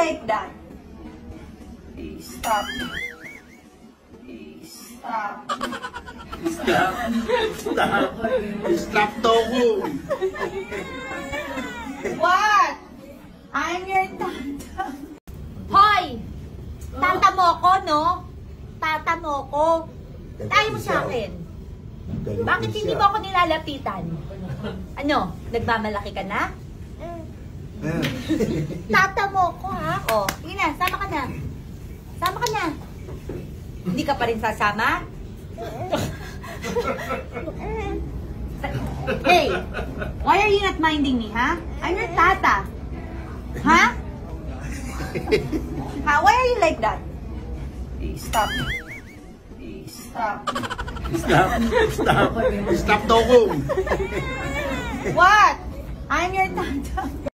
like that? Hey, stop. Hey, stop. Stop. Stop. Stop talking. What? I'm your tata. Hoy! Tata mo ko, no? Tata mo ko. Tayo mo sa akin. Bakit hindi mo ako nilalapitan? Ano? Nagmamalaki ka na? Tata mo ko, ha? O, sige na, sama ka na. Sama ka na. Hindi ka pa rin sasama? Hey! Why are you not minding me, ha? I'm your tata. Ha? Ha? Why are you like that? Hey, stop. Hey, stop. Stop. Stop. Stop talking. What? I'm your tata.